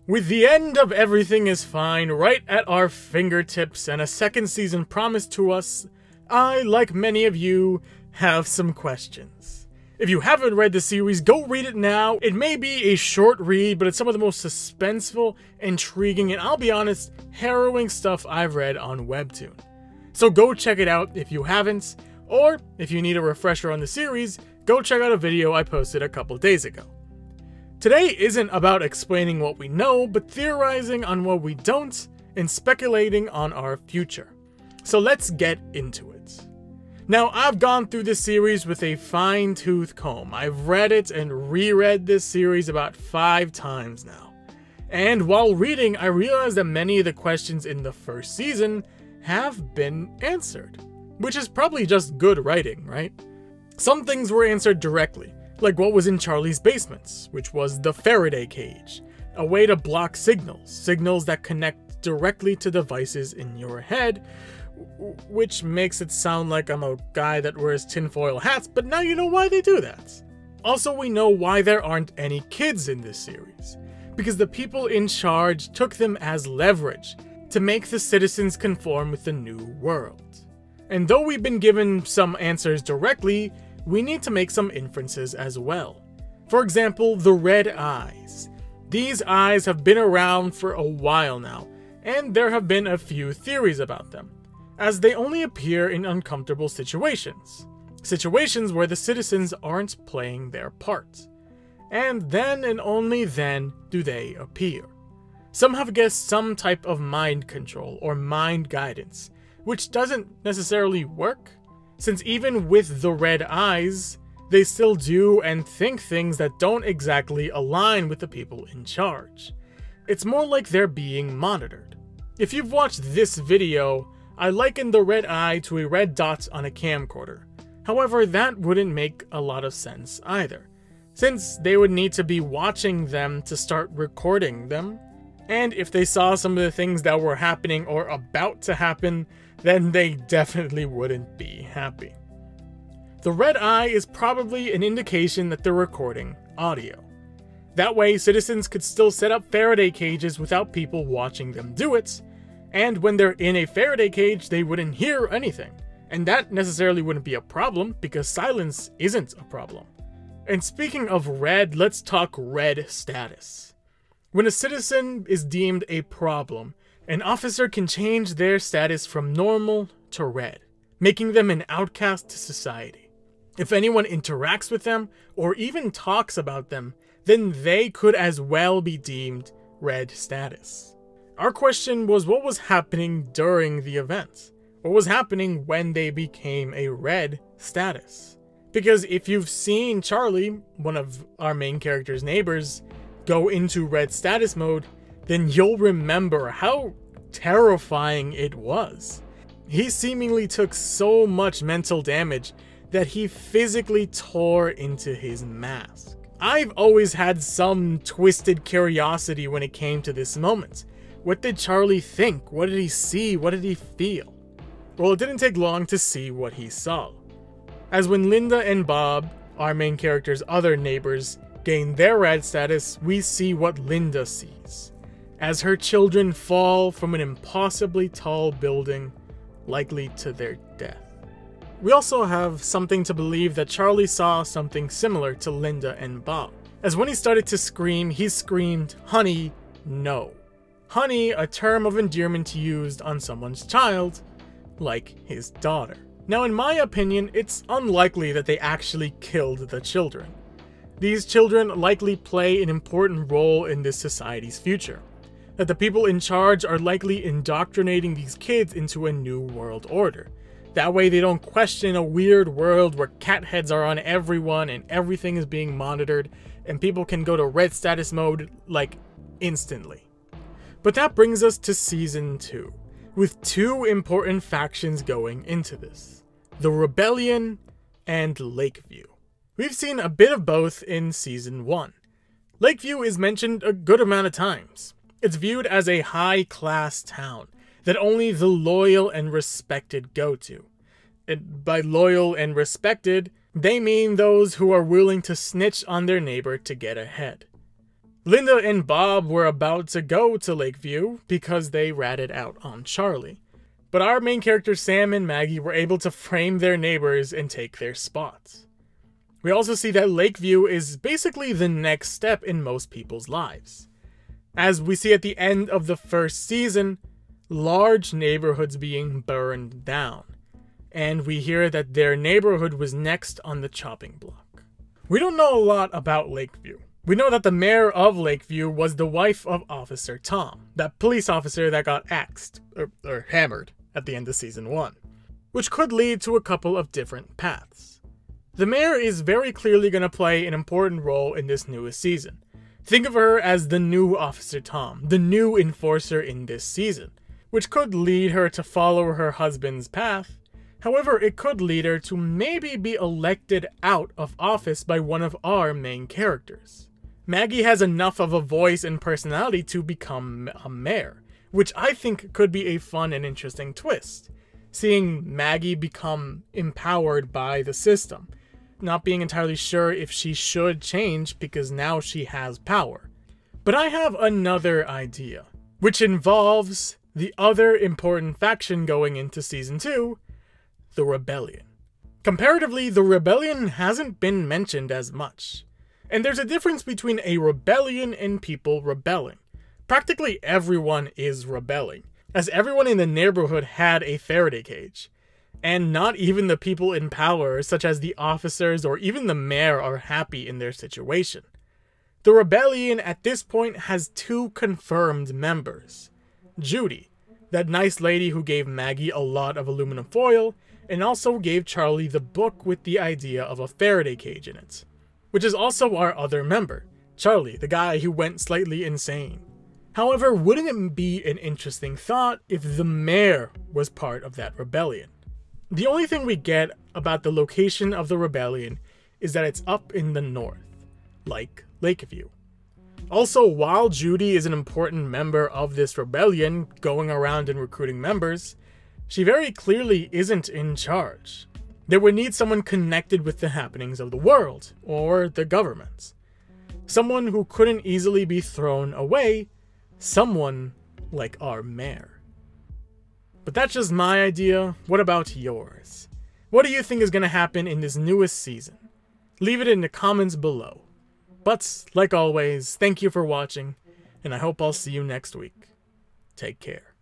With the end of Everything is Fine right at our fingertips and a second season promised to us, I, like many of you, have some questions. If you haven't read the series, go read it now. It may be a short read, but it's some of the most suspenseful, intriguing, and I'll be honest, harrowing stuff I've read on Webtoon. So go check it out if you haven't, or if you need a refresher on the series, go check out a video I posted a couple days ago. Today isn't about explaining what we know, but theorizing on what we don't and speculating on our future. So let's get into it. Now, I've gone through this series with a fine-tooth comb. I've read it and reread this series about 5 times now. And while reading, I realized that many of the questions in the first season have been answered, which is probably just good writing, right? Some things were answered directly, like what was in Charlie's basements, which was the Faraday cage, a way to block signals that connect directly to devices in your head, which makes it sound like I'm a guy that wears tinfoil hats, but now you know why they do that. Also, we know why there aren't any kids in this series, because the people in charge took them as leverage to make the citizens conform with the new world. And though we've been given some answers directly, we need to make some inferences as well. For example, the red eyes. These eyes have been around for a while now, and there have been a few theories about them, as they only appear in uncomfortable situations. Situations where the citizens aren't playing their part. And then and only then do they appear. Some have guessed some type of mind control or mind guidance, which doesn't necessarily work, since even with the red eyes, they still do and think things that don't exactly align with the people in charge. It's more like they're being monitored. If you've watched this video, I liken the red eye to a red dot on a camcorder. However, that wouldn't make a lot of sense either, since they would need to be watching them to start recording them, and if they saw some of the things that were happening or about to happen, then they definitely wouldn't be happy. The red eye is probably an indication that they're recording audio. That way, citizens could still set up Faraday cages without people watching them do it, and when they're in a Faraday cage, they wouldn't hear anything. And that necessarily wouldn't be a problem, because silence isn't a problem. And speaking of red, let's talk red status. When a citizen is deemed a problem, an officer can change their status from normal to red, making them an outcast to society. If anyone interacts with them, or even talks about them, then they could as well be deemed red status. Our question was, what was happening during the event? What was happening when they became a red status? Because if you've seen Charlie, one of our main character's neighbors, go into red status mode, then you'll remember how terrifying it was. He seemingly took so much mental damage that he physically tore into his mask. I've always had some twisted curiosity when it came to this moment. What did Charlie think? What did he see? What did he feel? Well, it didn't take long to see what he saw. As when Linda and Bob, our main character's other neighbors, gain their red status, we see what Linda sees, as her children fall from an impossibly tall building, likely to their death. We also have something to believe that Charlie saw something similar to Linda and Bob, as when he started to scream, he screamed, "Honey, no." Honey, a term of endearment used on someone's child, like his daughter. Now, in my opinion, it's unlikely that they actually killed the children. These children likely play an important role in this society's future, that the people in charge are likely indoctrinating these kids into a new world order. That way they don't question a weird world where cat heads are on everyone and everything is being monitored and people can go to red status mode like instantly. But that brings us to Season 2, with 2 important factions going into this: the Rebellion and Lakeview. We've seen a bit of both in Season 1. Lakeview is mentioned a good amount of times. It's viewed as a high-class town that only the loyal and respected go to. And by loyal and respected, They mean those who are willing to snitch on their neighbor to get ahead. Linda and Bob were about to go to Lakeview because they ratted out on Charlie. But our main characters Sam and Maggie were able to frame their neighbors and take their spots. We also see that Lakeview is basically the next step in most people's lives. As we see at the end of the first season, large neighborhoods being burned down. And we hear that their neighborhood was next on the chopping block. We don't know a lot about Lakeview. We know that the mayor of Lakeview was the wife of Officer Tom, that police officer that got axed, or hammered, at the end of season 1, which could lead to a couple of different paths. The mayor is very clearly going to play an important role in this newest season. Think of her as the new Officer Tom, the new enforcer in this season, which could lead her to follow her husband's path. However, it could lead her to maybe be elected out of office by one of our main characters. Maggie has enough of a voice and personality to become a mayor, which I think could be a fun and interesting twist. Seeing Maggie become empowered by the system, not being entirely sure if she should change because now she has power. But I have another idea, which involves the other important faction going into season 2, the Rebellion. Comparatively, the Rebellion hasn't been mentioned as much. And there's a difference between a rebellion and people rebelling. Practically everyone is rebelling, as everyone in the neighborhood had a Faraday cage. And not even the people in power, such as the officers or even the mayor, are happy in their situation. The rebellion at this point has 2 confirmed members. Judy, that nice lady who gave Maggie a lot of aluminum foil, and also gave Charlie the book with the idea of a Faraday cage in it. Which is also our other member, Charlie, the guy who went slightly insane. However, wouldn't it be an interesting thought if the mayor was part of that rebellion? The only thing we get about the location of the rebellion is that it's up in the north, like Lakeview. Also, while Judy is an important member of this rebellion, going around and recruiting members, she very clearly isn't in charge. They would need someone connected with the happenings of the world, or the government. Someone who couldn't easily be thrown away, someone like our mayor. But that's just my idea. What about yours? What do you think is going to happen in this newest season? Leave it in the comments below. But, like always, thank you for watching, and I hope I'll see you next week. Take care.